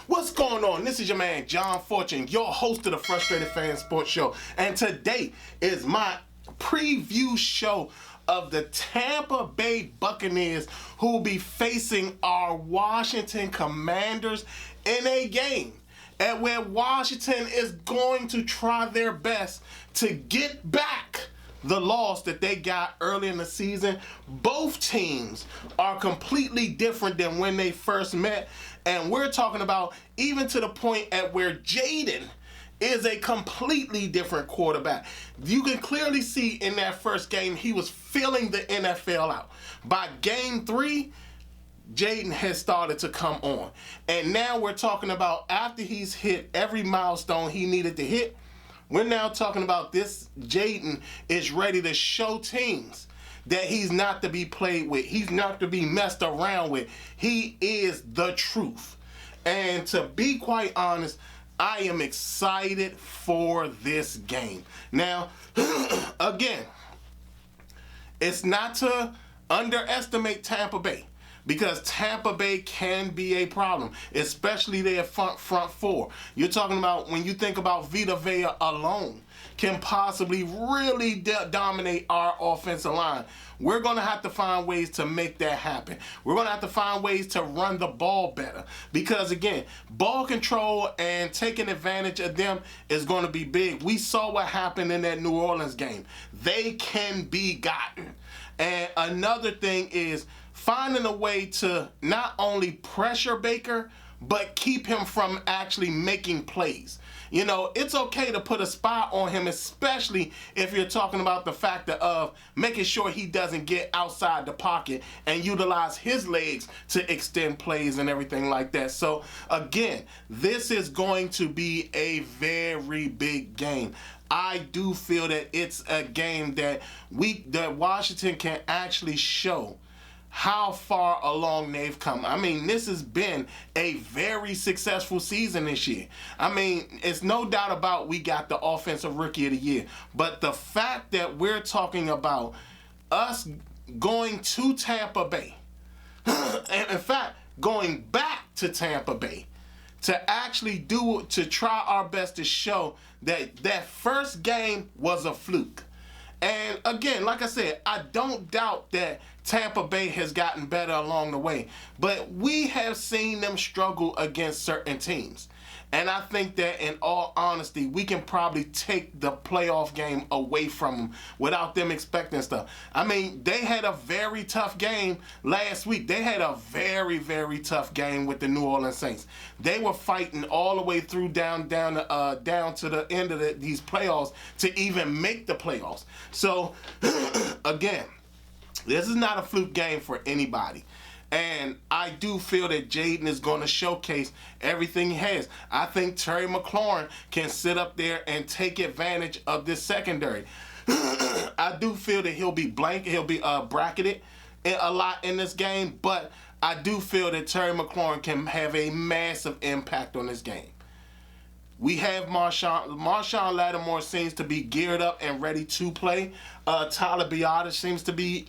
What's going on? This is your man John Fortune, your host of the Frustrated Fan Sports Show, and today is my preview show of the Tampa Bay Buccaneers, who will be facing our Washington Commanders in a game and where Washington is going to try their best to get back the loss that they got early in the season. Both teams are completely different than when they first met, and we're talking about even to the point at where Jaden is a completely different quarterback. You can clearly see in that first game he was filling the NFL out. By game 3, Jaden has started to come on. And now we're talking about after he's hit every milestone he needed to hit, we're now talking about this Jaden is ready to show teams that he's not to be played with. He's not to be messed around with. He is the truth. And to be quite honest, I am excited for this game. Now, again, it's not to underestimate Tampa Bay, because Tampa Bay can be a problem, especially their front four. You're talking about, when you think about Vita Vea alone, can possibly really dominate our offensive line. We're going to have to find ways to make that happen. We're going to have to find ways to run the ball better, because, again, ball control and taking advantage of them is going to be big. We saw what happened in that New Orleans game. They can be gotten. And another thing is finding a way to not only pressure Baker, but keep him from actually making plays. You know, it's okay to put a spy on him, especially if you're talking about the factor of making sure he doesn't get outside the pocket and utilize his legs to extend plays and everything like that. So, again, this is going to be a very big game. I do feel that it's a game that Washington can actually show how far along they've come. I mean, this has been a very successful season this year. I mean, it's no doubt about we got the Offensive Rookie of the Year. But the fact that we're talking about us going to Tampa Bay, and in fact, going back to Tampa Bay, to actually to try our best to show that that first game was a fluke. And again, like I said, I don't doubt that Tampa Bay has gotten better along the way, but we have seen them struggle against certain teams. And I think that, in all honesty, we can probably take the playoff game away from them without them expecting stuff. I mean, they had a very tough game last week. They had a very, very tough game with the New Orleans Saints. They were fighting all the way through down to the end of these playoffs to even make the playoffs. So, again, this is not a fluke game for anybody. And I do feel that Jaden is going to showcase everything he has. I think Terry McLaurin can sit up there and take advantage of this secondary. I do feel that he'll be bracketed a lot in this game, but I do feel that Terry McLaurin can have a massive impact on this game. We have Marshawn Lattimore seems to be geared up and ready to play. Tyler Biadasz seems to be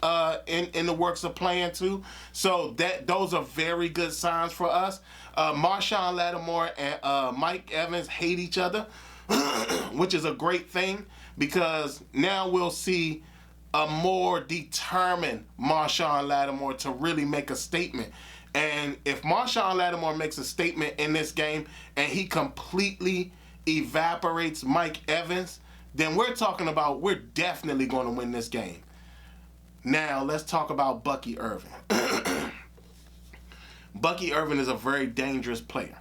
in the works of playing too. So those are very good signs for us. Marshawn Lattimore and Mike Evans hate each other, which is a great thing, because now we'll see a more determined Marshawn Lattimore to really make a statement. And if Marshawn Lattimore makes a statement in this game and he completely evaporates Mike Evans, then we're definitely going to win this game. Now, let's talk about Bucky Irvin. Bucky Irvin is a very dangerous player.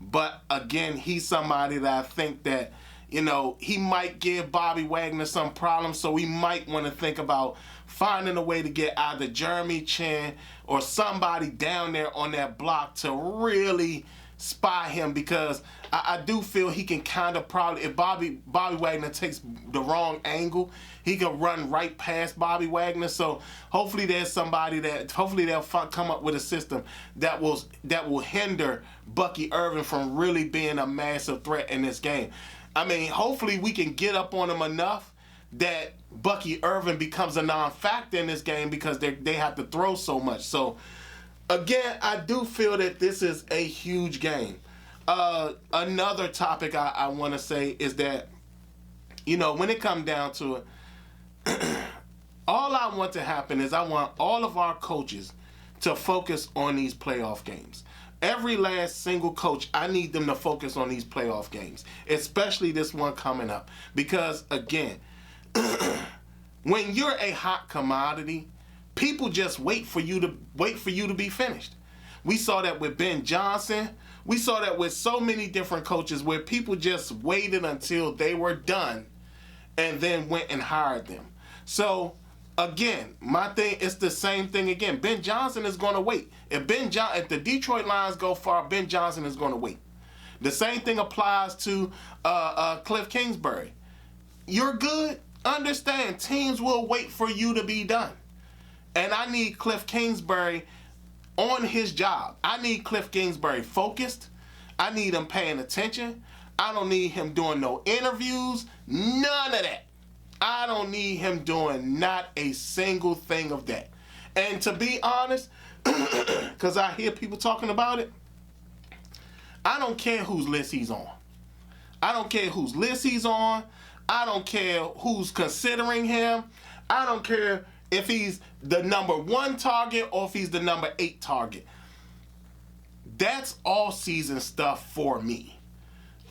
But, again, he's somebody that I think that, he might give Bobby Wagner some problems, so we might want to think about finding a way to get either Jeremy Chin or somebody down there on that block to really spy him because I do feel he can kind of probably, if Bobby Wagner takes the wrong angle, he can run right past Bobby Wagner. So hopefully there's somebody hopefully they'll come up with a system that will hinder Bucky Irvin from really being a massive threat in this game. I mean, hopefully we can get up on him enough that Bucky Irvin becomes a non-factor in this game because they have to throw so much. So again, I do feel that this is a huge game. Another topic I want to say is that, when it comes down to it, all I want to happen is I want all of our coaches to focus on these playoff games. Every last single coach, I need them to focus on these playoff games, especially this one coming up. Because, again, when you're a hot commodity, people just wait for you to be finished. We saw that with Ben Johnson. We saw that with so many different coaches where people just waited until they were done and then went and hired them. So, again, my thing is the same thing again. Ben Johnson is going to wait. If the Detroit Lions go far, Ben Johnson is going to wait. The same thing applies to Cliff Kingsbury. You're good. Understand, teams will wait for you to be done. And I need Cliff Kingsbury on his job. I need Cliff Kingsbury focused. I need him paying attention. I don't need him doing no interviews. None of that. I don't need him doing not a single thing of that. And to be honest, because I hear people talking about it, I don't care whose list he's on. I don't care whose list he's on. I don't care who's considering him. I don't care if he's the number 1 target or if he's the number 8 target. That's all season stuff for me.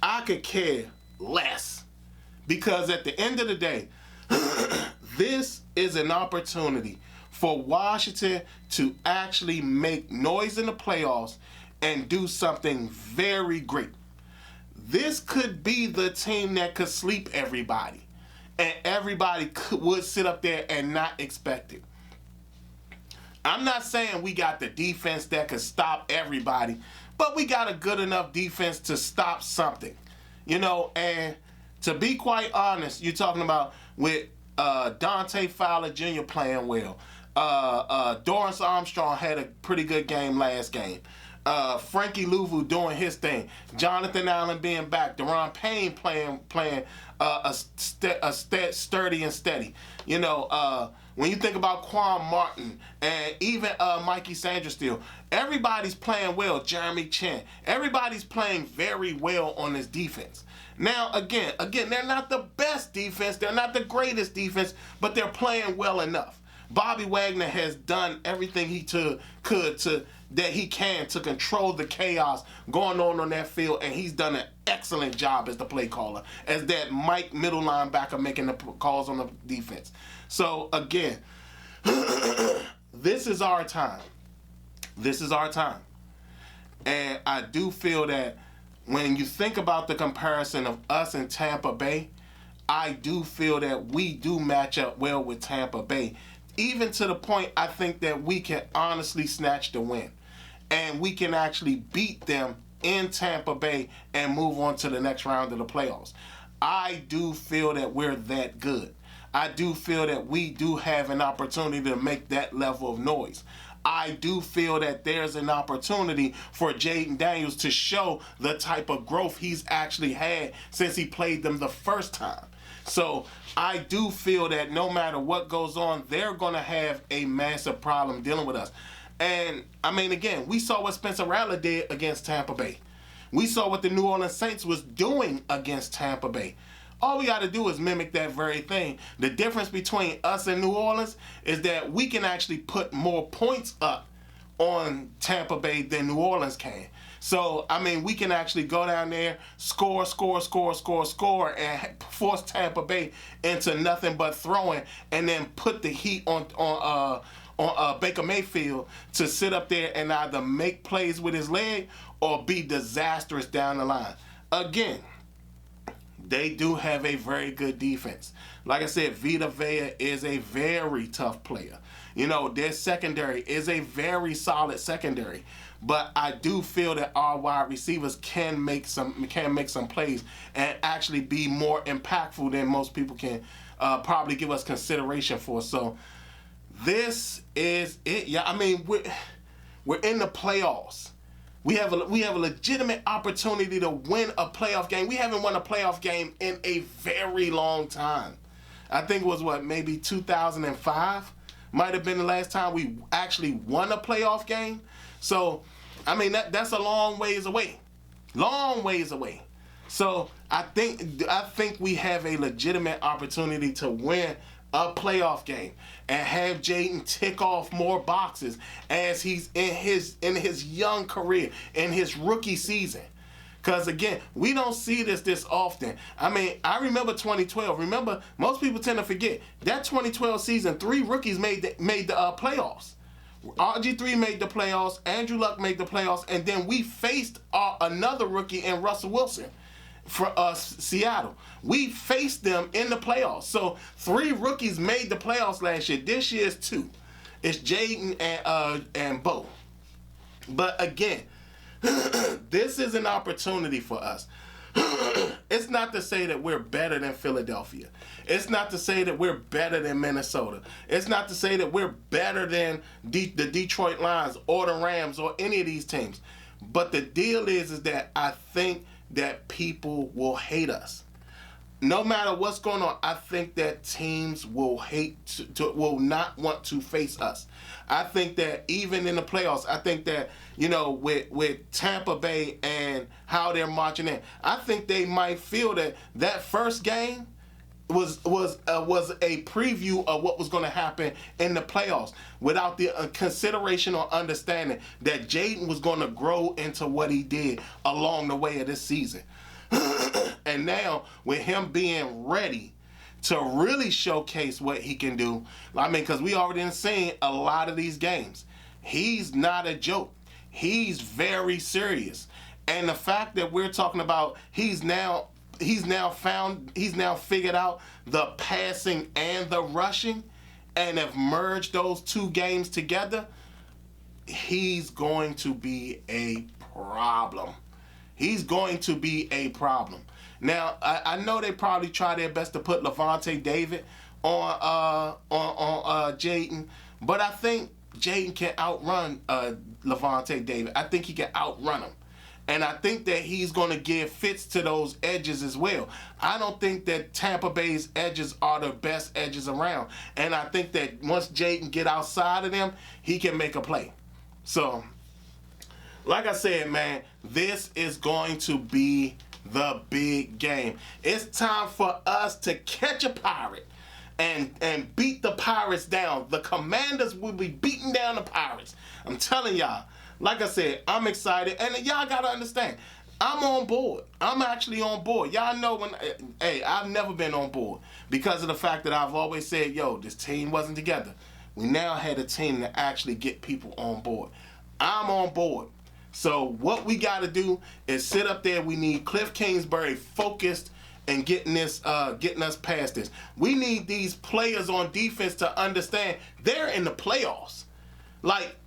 I could care less. Because at the end of the day, this is an opportunity for Washington to actually make noise in the playoffs and do something very great. This could be the team that could sleep everybody. And everybody would sit up there and not expect it. I'm not saying we got the defense that could stop everybody, but we got a good enough defense to stop something. And to be quite honest, you're talking about with Dante Fowler Jr. playing well. Dorrance Armstrong had a pretty good game last game. Frankie Louvu doing his thing. Jonathan Allen being back. Deron Payne playing sturdy and steady. When you think about Quan Martin and even Mikey Sandersteele, everybody's playing well. Jeremy Chin. Everybody's playing very well on this defense. Now, again, they're not the best defense. They're not the greatest defense, but they're playing well enough. Bobby Wagner has done everything he could to control the chaos going on that field, and he's done an excellent job as the play caller, as that Mike middle linebacker making the calls on the defense. So, again, this is our time. This is our time. And I do feel that when you think about the comparison of us and Tampa Bay, I do feel that we do match up well with Tampa Bay. Even to the point, I think that we can honestly snatch the win. And we can actually beat them in Tampa Bay and move on to the next round of the playoffs. I do feel that we're that good. I do feel that we do have an opportunity to make that level of noise. I do feel that there's an opportunity for Jaden Daniels to show the type of growth he's actually had since he played them the first time. So I do feel that no matter what goes on, they're going to have a massive problem dealing with us. And, again, we saw what Spencer Rattler did against Tampa Bay. We saw what the New Orleans Saints was doing against Tampa Bay. All we got to do is mimic that very thing. The difference between us and New Orleans is that we can actually put more points up on Tampa Bay than New Orleans can. So, we can actually go down there, score, and force Tampa Bay into nothing but throwing, and then put the heat on Baker Mayfield to sit up there and either make plays with his leg or be disastrous down the line. Again, they do have a very good defense. Like I said, Vita Vea is a very tough player. You know, their secondary is a very solid secondary. But I do feel that our wide receivers can make some plays and actually be more impactful than most people can probably give us consideration for. So this is it. Yeah, I mean we're in the playoffs. We have a legitimate opportunity to win a playoff game. We haven't won a playoff game in a very long time. I think it was maybe 2005 might have been the last time we actually won a playoff game. So, I mean that's a long ways away. Long ways away. So, I think we have a legitimate opportunity to win a playoff game and have Jayden tick off more boxes as he's in his young career, in his rookie season. Because, again, we don't see this often. I mean, I remember 2012. Remember, most people tend to forget, that 2012 season, 3 rookies made the playoffs. RG3 made the playoffs, Andrew Luck made the playoffs, and then we faced another rookie in Russell Wilson for Seattle. We faced them in the playoffs. So 3 rookies made the playoffs last year. This year's 2. It's Jayden and Bo. But again, this is an opportunity for us. It's not to say that we're better than Philadelphia. It's not to say that we're better than Minnesota. It's not to say that we're better than the Detroit Lions or the Rams or any of these teams. But the deal is that I think that people will hate us. No matter what's going on, I think that teams will will not want to face us. I think that even in the playoffs, I think that, you know, with Tampa Bay and how they're marching in, I think they might feel that first game was a preview of what was going to happen in the playoffs, without the consideration or understanding that Jayden was going to grow into what he did along the way of this season. And now, with him being ready to really showcase what he can do, I mean, because we already seen a lot of these games. He's not a joke. He's very serious. And the fact that we're talking about he's now figured out the passing and the rushing and have merged those 2 games together, he's going to be a problem. He's going to be a problem. Now, I know they probably try their best to put Lavonte David on Jayden, but I think Jayden can outrun Lavonte David. I think he can outrun him. And I think that he's going to give fits to those edges as well. I don't think that Tampa Bay's edges are the best edges around. And I think that once Jayden get outside of them, he can make a play. So, like I said, man, this is going to be the big game. It's time for us to catch a pirate and beat the Pirates down. The Commanders will be beating down the Pirates. I'm telling y'all. Like I said, I'm excited. And y'all got to understand, I'm on board. I'm actually on board. Y'all know I've never been on board because of the fact that I've always said, yo, this team wasn't together. We now had a team to actually get people on board. I'm on board. So what we got to do is sit up there. We need Cliff Kingsbury focused and getting us past this. We need these players on defense to understand they're in the playoffs. Like,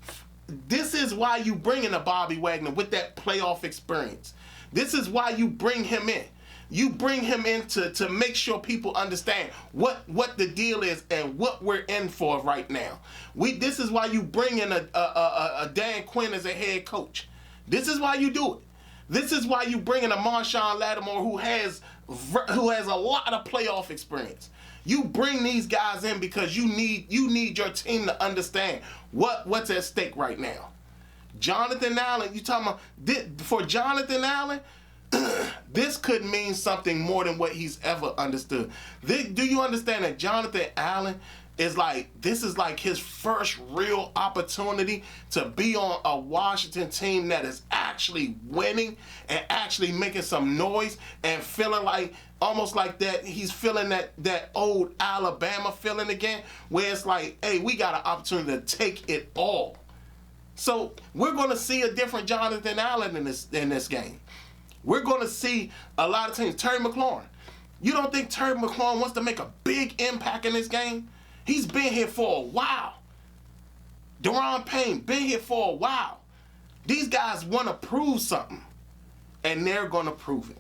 this is why you bring in a Bobby Wagner with that playoff experience. This is why you bring him in. You bring him in to make sure people understand what the deal is and what we're in for right now. This is why you bring in a Dan Quinn as a head coach. This is why you do it. This is why you bring in a Marshawn Lattimore who has a lot of playoff experience. You bring these guys in because you need your team to understand what's at stake right now. Jonathan Allen, you talking about for Jonathan Allen? This could mean something more than what he's ever understood. Do you understand that Jonathan Allen this is like his first real opportunity to be on a Washington team that is actually winning and actually making some noise and feeling like almost like that he's feeling that old Alabama feeling again, where it's like, hey, we got an opportunity to take it all. So we're going to see a different Jonathan Allen in this game. We're going to see a lot of teams. Terry McLaurin. You don't think Terry McLaurin wants to make a big impact in this game? He's been here for a while. Deron Payne been here for a while. These guys want to prove something, and they're going to prove it.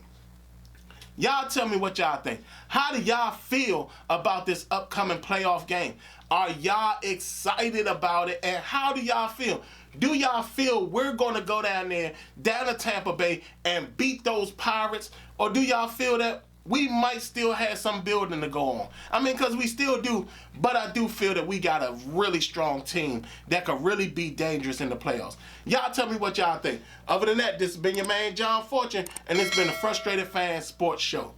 Y'all tell me what y'all think. How do y'all feel about this upcoming playoff game? Are y'all excited about it? And how do y'all feel? Do y'all feel we're going to go down to Tampa Bay, and beat those Pirates? Or do y'all feel that we might still have some building to go on? I mean, because we still do, but I do feel that we got a really strong team that could really be dangerous in the playoffs. Y'all tell me what y'all think. Other than that, this has been your man, John Fortune, and it's been the Frustrated Fan Sports Show.